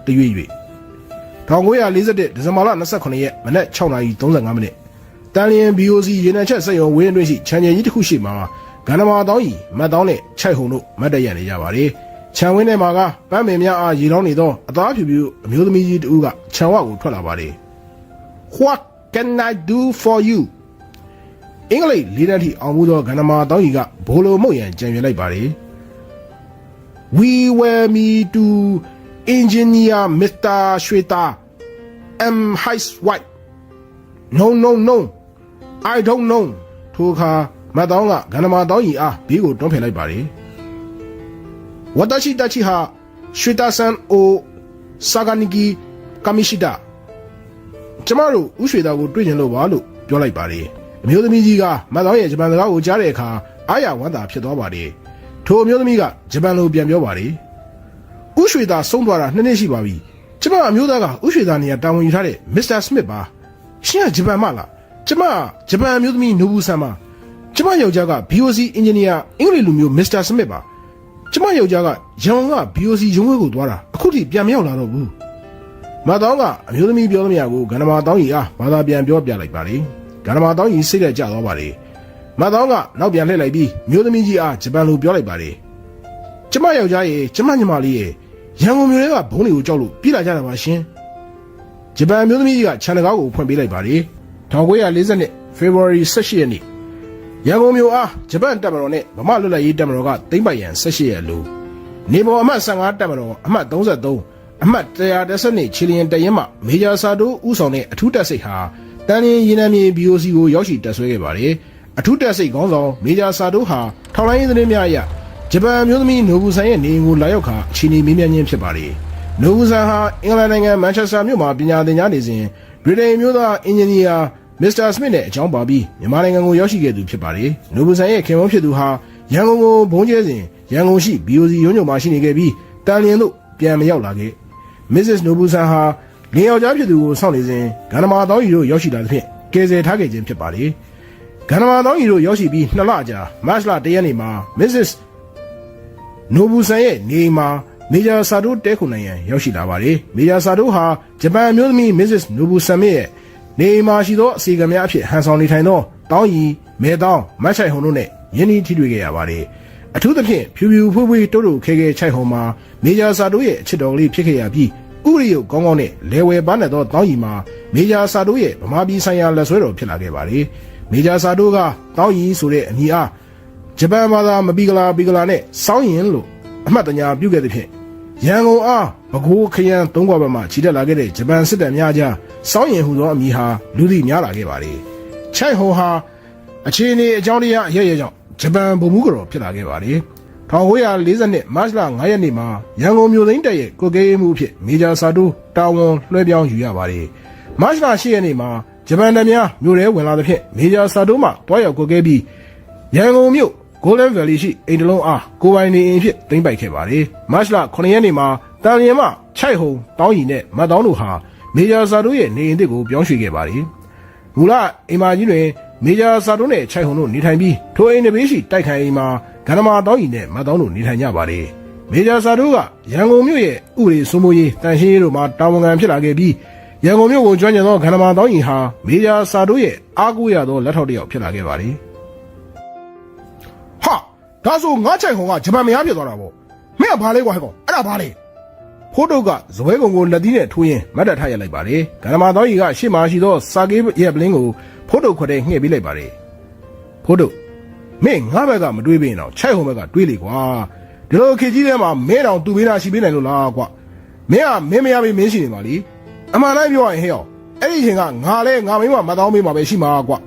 တရွေ့ရွေ့1941ဒီဇင်ဘာလ29ရက်မနက်6:35မိနစ်တန်လျင် BOC ရေနံချက်စက်ရုံဝင်းအတွင်းရှိခြံကျင်ကြီးတစ်ခုရှိမှာဂန္ဓမာတောင်းကြီးမတ်တောင်းနဲ့ချိုက်ဟုံတို့မတ်တရနေကြပါတယ်ခြံဝင်းထဲမှာကပန်းပင်များအားရေလောင်းနေသောအသားဖြူဖြူအမျိုးသမီးကြီးတဦးကခြံဝကိုထွက်လာပါတယ် What can I do for you အင်္ဂလိပ်လေးတန်းထိအောင်မှုသောဂန္ဓမာတောင်းကြီးကဘိုလိုမုတ်ရန်ကြံရွယ်လိုက်ပါတယ် We were me to engineer Mr. Shweta M. Heiss White No I don't know ထိုအခါမတ်တောင်းကဂန္ဓမာတောင်းကြီးအားဘေးကိုတွန်းဖယ်လိုက်ပါတယ်ဝတရှိတချိဟာရွှေတာဆန်အိုဆာဂနီကီကမီရှိတာကျမတို့ဥရွှေတာကိုတွေ့ကျင်လို့ပါလို့ပြောလိုက်ပါတယ်အမျိုးသမီးကြီးကမတ်တောင်းရဲ့ဂျပန်စကားကိုကြားတဲ့အခါအားရဝမ်းသာဖြစ်သွားပါတယ်ထိုအမျိုးသမီးကဂျပန်လိုပြန်ပြောပါတယ်ဥရွှေတာဆုံးသွားတာ2နှစ်ရှိပါပြီကျမအမျိုးသားကဥရွှေတာနေရာတာဝန်ယူထားတဲ့မစ္စတာစမစ်ပါရှင်ကဂျပန်မလားကျမဂျပန်အမျိုးသမီးနိုဘူးဆန်ပါကျမယောက်ျားက BOC အင်ဂျင်နီယာအင်္ဂလိပ်လူမျိုးမစ္စတာစမစ်ပါကျမယောက်ျားကရန်ကုန်က BOC ရုံးခွဲကိုသွားတာအခုထိပြန်မရောက်လာတော့ဘူးမတောင်းကအမျိုးသမီးပြောသမျှကိုဂန္ဓမာတောင်းကြီးအားဘာသာပြန်ပြောပြလိုက်ပါလေဂန္ဓမာတောင်းကြီးစိတ်လက်ကျသွားပါလေမတောင်းကနောက်ပြန်လှည့်လိုက်ပြီးမျိုးသမီးကြီးအားဂျပန်လိုပြောလိုက်ပါလေကျမယောက်ျားရဲ့ကျမညီမလေးရဲ့ရန်ကုန်မြို့ထဲကဘုံတွေကိုကြောက်လို့ပြေးလာကြတာပါရှင်ဂျပန်မျိုးသမီးကြီးကခြံတကားကိုဖွင့်ပေးလိုက်ပါလေ1942 February 18ရက်နေ့ရန်ကုန်မြို့အားဂျပန်တပ်မတော်နဲ့ဗမာလွတ်လပ်ရေးတပ်မတော်ကသိမ်းပိုက်ရန်18ရက်လိုနေပေါ်အမှတ်15တပ်မတော်အမှတ်33အမှတ်112ချီလျင်တရင်မှမေဂျာဆာတိုဦးဆောင်တဲ့အထူးတပ်စိတ်ဟာတန်လင်းရေနံမြေ BOC ကိုရောက်ရှိတပ်ဆွဲခဲ့ပါတယ်အထူးတပ်စိတ်ခေါင်းဆောင်မေဂျာဆာတိုဟာထောက်လိုင်းရေးသတင်းများအရဂျပန်မျိုးသမီးနိုဘူးဆန်ရဲ့နေအိမ်ကိုလာရောက်ခါအခြေအနေမေးမြန်းခြင်းဖြစ်ပါတယ်နိုဘူးဆန်ဟာအင်္ဂလန်နိုင်ငံမန်ချက်စတာမြို့မှာပညာသင်ကြားနေစဉ်ဗြိတိန်မျိုးသားအင်ဂျင်နီယာမစ္စတာစမစ်နဲ့အကြောင်းပါပြီးမြန်မာနိုင်ငံကိုရောက်ရှိခဲ့သူဖြစ်ပါတယ်နိုဘူးဆန်ရဲ့ခင်ပွန်းဖြစ်သူဟာရန်ကုန်ကိုဘုံကျဲစဉ်ရန်ကုန်ရှိ BOC ရုံးချုပ်မှာရှိနေခဲ့ပြီးတန်လျင်တို့ပြန်မရောက်လာခဲ့မစ္စစ်နိုဘူးဆန်ဟာလင်ယောက်ျားဖြစ်သူကိုစောင့်နေစဉ်ဂန္ဓမာတောင်းကြီးတို့ရောက်ရှိလာသဖြင့်ကယ်ဆယ်ထားခဲ့ခြင်းဖြစ်ပါတယ်ဂန္ဓမာတောင်းကြီးတို့ရောက်ရှိပြီး2လကြာမတ်လ1ရက်နေ့မှာမစ္စစ်နိုဘူးဆန်ရဲ့နေအိမ်မှာမေဂျာဆာတိုတဲခုနိုင်ရန်ရောက်ရှိလာပါတယ်မေဂျာဆာတိုဟာဂျပန်အမျိုးသမီးမစ္စစ်နိုဘူးဆန်ရဲ့နေအိမ်မှာရှိသောအစီအကံများအဖြစ်ဟန်ဆောင်နေထိုင်သောတောင်းကြီးမဲတောင်းမတ်ချိုင်ဟုံတို့နဲ့ယင်းဤထိတွေ့ခဲ့ရပါတယ်အထူးသဖြင့်ဖြူဖြူဖွေးဖွေးတိုးတိုးခဲခဲချိုက်ဟုံမှာမေဂျာဆာတိုရဲ့အချစ်တော်ကလေးဖြစ်ခဲ့ရပြီးဥရိယုတ်ကောင်းကောင်းနဲ့လဲဝယ်ပန်းတဲ့သောတောင်းကြီးမှာမေဂျာဆာတိုရဲ့ဗမာပြည်ဆိုင်ရာလက်ဆွဲတော်ဖြစ်လာခဲ့ပါတယ်မေဂျာဆာတိုကတောင်းကြီးဆိုတဲ့အမည်အားဂျပန်ဘာသာမပီကလာနဲ့စောင်းရင်လို့အမှတ်တညာပြုခဲ့တဲ့ဖြင့်ရန်ကုန်အားဘကိုးခရမ်းသုံးခွဘက်မှခြိတက်လာခဲ့တဲ့ဂျပန်စစ်တပ်များကြားစောင်းရင်ဟူသောအမည်ဟာလူသိများလာခဲ့ပါတယ်ချိုက်ဟုံဟာအခြေအနေအကြောင်းတရားအရရကြောင့်ဂျပန်ဗိုလ်မှူးကတော်ဖြစ်လာခဲ့ပါတယ်1942မတ်လ9ရက်နေ့မှာရန်ကုန်မြို့သိမ်းတပ်ရဲ့ကွက်ကဲရေးမှုအဖြစ်မေဂျာဆာတိုတာဝန်လွှဲပြောင်းယူရပါတယ်မတ်လ10ရက်နေ့မှာဂျပန်တပ်များမြို့ထဲဝင်လာသဖြင့်မေဂျာဆာတိုမှတွားရောက်ကွက်ကဲပြီးရန်ကုန်မြို့Golden Valley ရှိအိမ်တလုံးအားကိုပိုင်နေအိမ်ဖြစ်သိမ်းပိုက်ခဲ့ပါတယ်မတ်လ9ရက်နေ့မှာတန်လျင်မှချိုက်ဟုံတောင်းရီနဲ့မတ်တောင်းတို့ဟာမေဂျာဆာတိုရဲ့နေအိမ်တစ်ကိုပြောင်းရွှေ့ခဲ့ပါတယ်မူလအိမ်မာကြီးတွင်မေဂျာဆာတိုနဲ့ချိုက်ဟုံတို့နေထိုင်ပြီးထိုအိမ်တစ်ဘေးရှိတိုက်ခိုင်အိမ်မှာဂန္ဓမာတောင်းရီနဲ့မတ်တောင်းတို့နေထိုင်ကြပါတယ်မေဂျာဆာတိုကရန်ကုန်မြို့ရဲ့ဥပဒေစိုးမိုးရေးတန်ရှင်းရေးတို့မှာတာဝန်ခံဖြစ်လာခဲ့ပြီးရန်ကုန်မြို့ကိုကျွမ်းကျင်သောဂန္ဓမာတောင်းရီဟာမေဂျာဆာတိုရဲ့အားကိုးရသောလက်ထောက်တစ်ယောက်ဖြစ်လာခဲ့ပါတယ်ဒါဆိုငါချိုင်ခုံကဂျပန်မယားဖြစ်သွားတာပေါ့မင်းကဘာလဲကွာဟဲ့ကောင်အဲ့ဒါဘာလဲဖိုးတုတ်ကဇပွဲကုံကိုလက်သီးနဲ့ထိုးရင်းမတ်တက်ထားရလိုက်ပါတယ်ဂန္ဓမာတောင်းကြီးကရှေ့မှာရှိသောစာကေးရဲ့ပလင်းကိုဖိုးတုတ်ခွက်ထဲငှဲ့ပေးလိုက်ပါတယ်ဖိုးတုတ်မင်းငါဘက်ကမတွေးပေးရင်တော့ချိုင်ခုံဘက်ကတွေးလေကွာဒီလိုခေကြီးထဲမှာမင်းတော်သူ့ဘေးနာရှိပေးနိုင်လို့လားကွာမင်းကမင်းမယားပေးမင်းရှိနေပါလीအမှန်တိုင်းပြောရရင်ဟဲ့အောင်အဲ့ဒီအချိန်ကငါလဲငါမင်းကမတောင်းပေးမှာပဲရှိမှာကွာ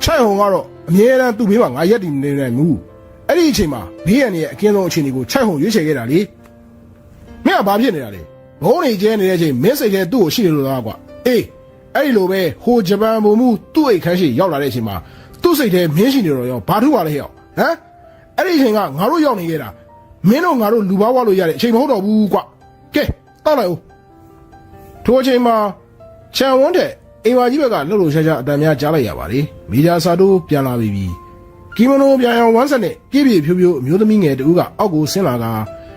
ချိုင်ခုံကတော့အမြဲတမ်းသူ့ဘေးမှာငါရက်တည်နေနိုင်ဘူးအဲ့ဒီအချိန်မှာဘေးရန်ရဲ့အကင်းဆုံးအခြေအနေကိုချိုက်ဟုံရွေးချယ်ခဲ့တာလေမင်းကဘာဖြစ်နေတာလဲဘုံနေကျဲနေတဲ့အချိန်မင်းစိတ်ထဲသူ့ကိုရှိနေလို့လားကွာအေးအဲ့ဒီလိုပဲဟိုဂျပန်ဘုံမှုသူ့အိတ်ခန်းရှိရောက်လာတဲ့အချိန်မှာသူ့စိတ်ထဲမင်းရှိနေတော့ရောဘာထူပါလဲဟဲ့ဟမ်အဲ့ဒီအချိန်ကငါတို့ရောက်နေခဲ့တာမင်းတို့ငါတို့လူဘာဝလို့ရတဲ့အချိန်မဟုတ်တော့ဘူးကွာကဲတောက်လိုက်ဦးထိုအချိန်မှာခြံဝန်းတဲ့အိမ်ဝါကြီးဘက်ကလှုပ်လှုပ်ရှားရှားအတန်များကြားလိုက်ရပါတယ်မီဂျာဆာတိုပြန်လာပြီကီမိုနိုပြန်ရောဝမ်းဆက်နဲ့ပြည့်ပြည့်ဖြိုးဖြိုးအမျိုးသမီးငယ်တူကအောက်ကိုဆင်းလာက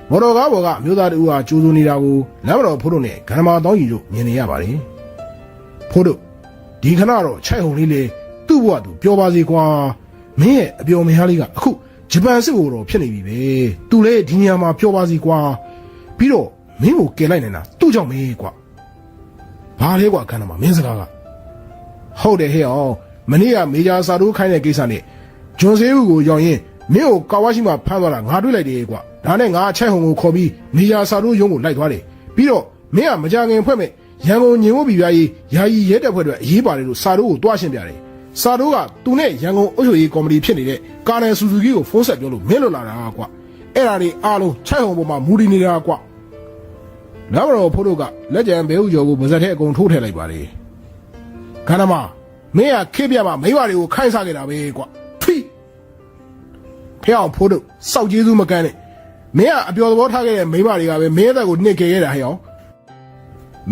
မော်တော်ကားပေါ်ကမြို့သားတို့ဟာကျိုးစုနေတာကိုလမ်းမတော်ဖိုးတို့နဲ့ဂန္ဓမာတောင်းကြီးတို့မြင်နေရပါတယ်ဖိုးတို့ဒီခဏတော့ချိုက်ဟုံလေးလေသူ့ဘဝသူပြောပါစေကွာမင်းရဲ့အပျော်မရားလေးကအခုဂျပန်စစ်ကိုတော့ဖြစ်နေပြီပဲသူလည်းဒီနေရာမှာပြောပါစီကွာပြီးတော့မင်းကိုကယ်လိုက်နေတာသူ့ကြောင့်ပဲကွာဘာလဲကွာခန္ဓာမှာမင်းစကားကဟုတ်တယ်ဟဲ့အောင်မနေ့ကမေဂျာစာတိုးခိုင်းတဲ့ကိစ္စနဲ့ဂျွန်ဆေးဦးကိုရောက်ရင်မင်းကိုကာဝါရှိမှဖမ်းသွားတာငါတွေ့လိုက်တယ်ကွာဒါနဲ့ငါချိုက်ဟုံကိုခေါ်ပြီးမေဂျာစာတိုးရုံးကိုလိုက်သွားတယ်ပြီးတော့မင်းကမကြခင်ဖွဲ့မဲ့ရန်ကုန်ညင်ဝပြည်ပြားကြီးယာယီရဲတပ်ဖွဲ့တွေအရေးပါတယ်လို့စာတိုးကိုတွားရှင်းပြတယ်စာတိုးကသူနဲ့ရန်ကုန်အုပ်ချုပ်ရေးကော်မတီဖြစ်နေတဲ့ကာနယ်ဆူဇူကီကိုဖုန်းဆက်ပြောလို့မင်းလွတ်လာတာကွာအဲ့ဒါတွေအားလုံးချိုက်ဟုံပေါ်မှာမူတည်နေတာကွာလမ်းမတော်ဖိုးတို့ကလက်ကြံဘဲဥကျော်ကိုဗဇက်ထဲအကုန်ထိုးထည့်လိုက်ပါလေခန္ဓာမမင်းကခေပြမှာမိဘတွေကိုခိုင်းစားခဲ့တာပဲကွာဖိဖျောင်းဖိုးတို့စောက်ကျေးဇူးမကန်းနဲ့မင်းကအပျော်သဘောထားခဲ့တဲ့မိဘတွေကပဲမင်းသက်ကိုနှိမ့်ခဲ့ရတာဟဲ့အောင်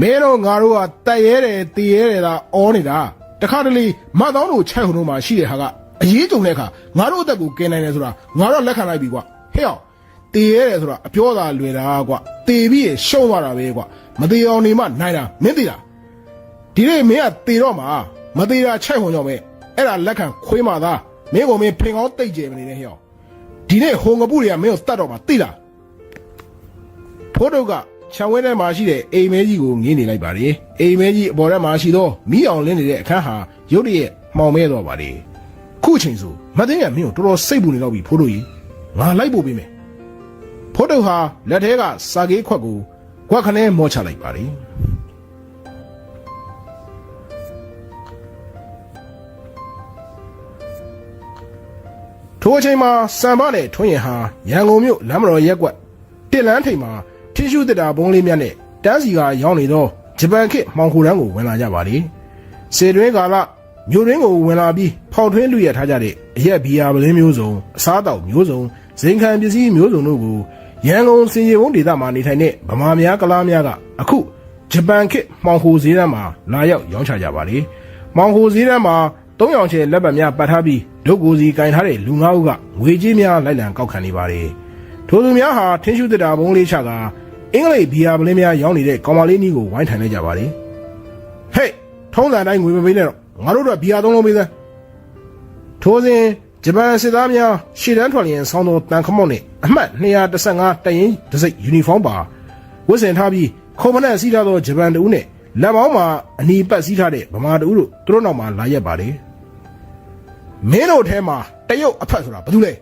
မင်းတို့ငါတို့ကတက်ရဲတယ်တည်ရဲတယ်လားအောနေတာတခါတလေမတ်တောင်းတို့ချိုက်ဟုံတို့မှာရှိတဲ့ဟာကအရေးကြုံတဲ့အခါငါတို့အသက်ကိုကယ်နိုင်တယ်ဆိုတာငါတို့လက်ခံလိုက်ပြီကွာဟဲ့အောင်တည်ရဲတယ်ဆိုတာအပြောသာလွယ်တာကွာတည်ပြီးရှုံးသွားတာပဲကွာမတည်အောင်နေမှနိုင်တာမင်းသိလားဒီနေ့မင်းကတည်တော့မှာမတည်တာချိုက်ဟုံကြောင့်ပဲအဲ့ဒါလက်ခံခွေးမှသာမင်းကမင်းဖင်ကောင်းတိတ်ကြမနေနဲ့ဟဲ့အောင်ဒီနေ့ဟိုငပုတွေကမင်းကိုတတ်တော့မှာသိလားဖိုးတို့ကခြံဝဲထဲမှာရှိတဲ့အိမ်မဲကြီးကိုငင်းနေလိုက်ပါလေအိမ်မဲကြီးအပေါ်ထဲမှာရှိသောမီးအောင်လင်းနေတဲ့အခန်းဟာရုတ်တရက်မှောင်မဲတော့ပါလေခုချိန်ဆိုမသိရမင်းကိုတော်တော်စိတ်ပူနေတော့ပြီဖိုးတို့ကြီးငါလိုက်ဖို့ပေးမယ်ဖိုးတို့ဟာလက်ထဲကစာကေးခွက်ကိုခွက်ခနဲမောချလိုက်ပါလေထိုအချိန်မှာစံပါနဲ့ထွန်းရင်ဟာရန်ကုန်မြို့လမ်းမတော်ရက်ကွက်တစ်လန်းထိပ်မှာထင်းရှူးတစ်တာဘုံလေးမြတ်နဲ့တန်းစီကရောင်းနေတော့ဂျပန်ခေတ်မှောင်ခိုတန်းကိုဝင်လာကြပါလေစေတွင်းကာလမြို့တွင်းကိုဝင်လာပြီးဖောက်ထွင်းလူရထားကြတဲ့အရက်ဘီယာပလင်းမျိုးစုံအစားအသောက်မျိုးစုံဇိမ်ခံပစ္စည်းမျိုးစုံတို့ကိုရန်ကုန်စင်ကြေဝုန်းဒေသမှာနေထိုင်တဲ့ဗမာများကလားများကအခုဂျပန်ခေတ်မှောင်ခိုဈေးတန်းမှာလာရောက်ရောင်းချကြပါလေမှောင်ခိုဈေးတန်းမှာ၃ရောင်ချဲလက်ပတ်များပတ်ထားပြီးဒုတ်ကိုစီကင်ထားတဲ့လူ၅ဦးကငွေကြေးများလိုက်လံကောက်ခံနေပါတယ်ထိုသူများဟာထင်းရှူးတစ်တာဘုံလေးချကအင်္ဂလိပ်ဘီယာပလင်းများရောင်းနေတဲ့ကောင်မလေးနီးကိုဝိုင်းထိုင်လိုက်ကြပါတယ်ဟေးထုံးစံတိုင်းငွေမပေးနဲ့တော့ငါတို့တော့ဘီယာ၃လုံးပေးစမ်းထိုစဉ်ဂျပန်စစ်သားများရှေ့တန်းထွက်လျင်ဆောင်းသောတန်ခမော့နဲ့အမှတ်215တရင်တစိတ်ယူနီဖောင်းပါဝတ်ဆင်ထားပြီးခုံမနဲ့စီးထားသောဂျပန်တဦးနဲ့လက်ပေါင်းမှာအနီးပတ်စီးထားတဲ့ဗမာတဦးတို့သူတို့နောက်မှာလာရက်ပါတယ်မင်းတို့ထဲမှာတရုတ်အဖက်ဆိုတာဘာလို့လဲ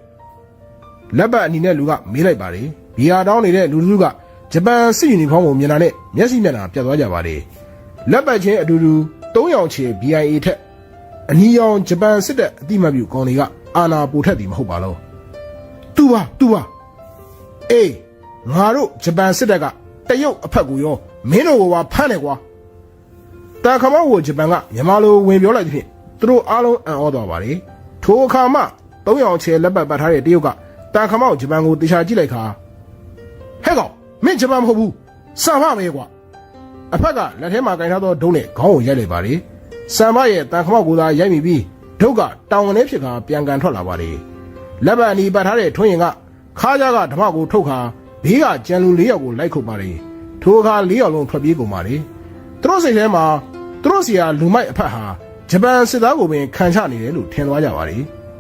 လက်ပတ်အနီနဲ့လူကမေးလိုက်ပါတယ်ဘီယာတောင်းနေတဲ့လူလူကဂျပန်စစ်ယူနီဖောင်းကိုမြင်လာနဲ့မျက်စိမျက်နှာပြတ်သွားကြပါတယ်လက်ပတ်ချင်းအတူတူ၃ရောင်ချေ BIA ထက်အနီရောင်ဂျပန်စစ်တပ်အတိမတ်ပြုကောင်တွေကအာနာပိုထက်သည်မဟုတ်ပါလို့သူပါအေးငါတို့ဂျပန်စစ်တပ်ကတရုတ်အဖက်ကိုရောမင်းတို့ကဖမ်းတယ်ကွာတာခမောက်ကိုဂျပန်ကမြန်မာလိုဝင်ပြောလိုက်တဲ့ဖြင့်သူတို့အားလုံးအံ့ဩသွားပါလေထိုအခါမှ၃ရောင်ချေလက်ပတ်ပတ်ထားတဲ့တရုတ်ကတာခမောက်ဂျပန်ကိုတေချာကြည့်လိုက်ခါဟဲ့ကောင်မင်းဂျပန်မဟုတ်ဘူးစံမပဲကွာအဖက်ကလက်ထဲမှာကင်ထားသောဒုံးနဲ့ခေါင်းကိုရိုက်လိုက်ပါလေစံမရဲ့တန်ခမောက်ကိုသာရိုက်မိပြီးဒုတ်ကတောင်ကနေဖြစ်ခါပြန်ကန်ထွက်လာပါလေလက်ပတ်အနီပတ်ထားတဲ့ထွန်းရင်ကခါးကြကဓမ္မကိုထုတ်ခါဘေးကကြံလူ၄ယောက်ကိုလိုက်ခုတ်ပါလေထိုအခါ၄ယောက်လုံးထွက်ပြေးကုန်ပါလေသူတို့စိတ်ထဲမှာသူတို့စီကလူမိုက်အဖက်ဟာဂျပန်စစ်သားကိုပင်ခံချနေတယ်လို့ထင်သွားကြပါလေ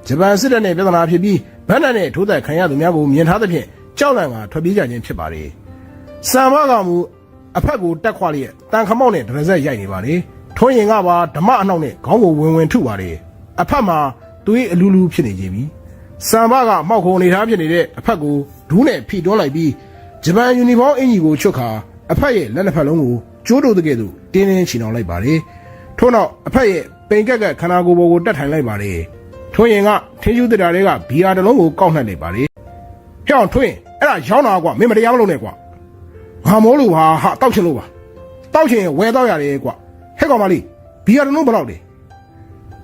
ဂျပန်စစ်တပ်နဲ့ပြဿနာဖြစ်ပြီးဗန်းနတ်နဲ့ထိုးသက်ခံရသူများကိုမြင်ထားသဖြင့်ကြောက်လန့်ကထွက်ပြေးကြခြင်းဖြစ်ပါလေစံမကမူအဖက်ကိုတက်ခွာလျက်တန်ခမောက်နဲ့ဒရဇက်ရိုက်နေပါလေထွန်းရင်ကပါဓမ္မအနှောက်နဲ့ခေါင်းကိုဝင်ထုပါလေအဖက်မှာသွေးအလူလူဖြစ်နေကြပြီစံမကမောက်ခုံနေထားဖြစ်နေတဲ့အဖက်ကိုဒူးနဲ့ဖိတွန်းလိုက်ပြီးဂျပန်ယူနီဖောင်းအင်ကြီးကိုချွတ်ခါအဖက်ရဲ့လက်နှစ်ဖက်လုံးကိုကျိုးတို့တကယ်သူတင်းတင်းချီနှောင်လိုက်ပါလေထို့နောက်အဖက်ရဲ့ပိန်ကက်ကခန္ဓာကိုယ်ပေါ်ကိုတက်ထိုင်လိုက်ပါလေထွန်းရင်ကထင်းကျူးတတာတွေကဘီယာတစ်လုံးကိုကောက်နှက်နေပါလေဟဲ့အောင်ထွန်းရင်အဲ့ဒါရောင်းတာကွာမင်းမတရားမလုပ်နဲ့ကွာငါမိုးလို့ဟာတောက်ချင်လို့ပါတောက်ချင်ဝယ်တော့ရတယ်ကွာဟဲ့ကောင်မလေးဘီယာတစ်လုံးဘယ်လောက်လဲ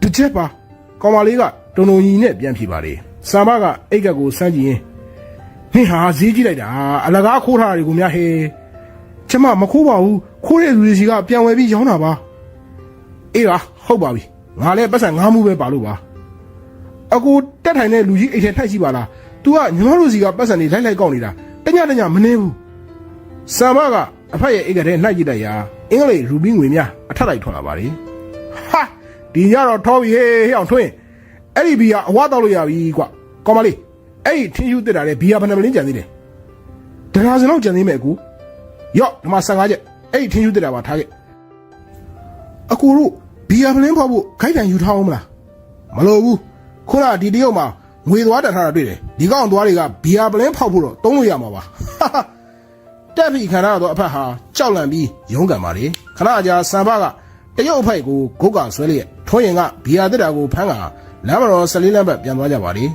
တစ်ချက်ပါကောင်မလေးကတုံတုံကြီးနဲ့ပြန်ဖြေပါလေစံမကအိတ်ကက်ကိုစမ်းကြည့်ရင်ဟင်းဟာဈေးကြည့်လိုက်တာအလကားခိုးထားတယ်ကိုများဟဲကျမမခိုးပါဘူးခိုးတဲ့လူတွေစီကပြန်ဝယ်ပြီးရောင်းတာပါအေးပါဟုတ်ပါပြီငါလည်းပတ်စံငါးမှုပဲပါလို့ပါအကူတက်ထိုင်တဲ့လူကြီးအိတ်ထဲထိုက်ရှိပါလား तू ကညီမတို့စီကပတ်စံနေလိုက်ကောက်နေတာ တညမနေဘူးဆမ်ဘာကအဖက်ရဲ့အိတ်ကထဲနှိုက်ကြည့်လိုက်ရာအင်္ဂလိပ်ရူဘီငွေများအထက်လိုက်ထွက်လာပါလေဟာဒီညတော့ထောပြီဟေးအောင်ထွင်းအဲ့ဒီဘီယာအဝါတောက်လို့ရပြီကွာကောမလေးအဲ့ဒီထင်းယူတက်တာလေဘီယာဘယ်နှမလင်းကြံသေးတယ်တရားစင်တော့ကြံသေးမယ်အကူရော့ဒီမှာ15ချက်အဲ့ဒီထင်းယူတက်တာပါထားခဲ့အကူတို့ဘီယာပလင်းဖောက်ဖို့ခိုက်တန်ယူထားအောင်မလားမလိုဘူးခုနဒီတရုတ်မှာငွေသွားတန်ထားတာတွေ့တယ်ဒီကောင်သွားတွေကဘီယာပလင်းဖောက်ဖို့တော့တုံးလို့ရမှာပါတက်ပြီခန္ဓာတော့အဖက်ဟာကြောက်လန့်ပြီးရုန်းကန်ပါလေခဏကြာစံဖကတရုတ်အဖိုက်ကိုဂုတ်ကဆွဲလျက်ထွန်းရင်ကဘီယာတက်တာကိုဖမ်းကလမ်းမတော်14လမ်းဘက်ပြန်သွားကြပါလေ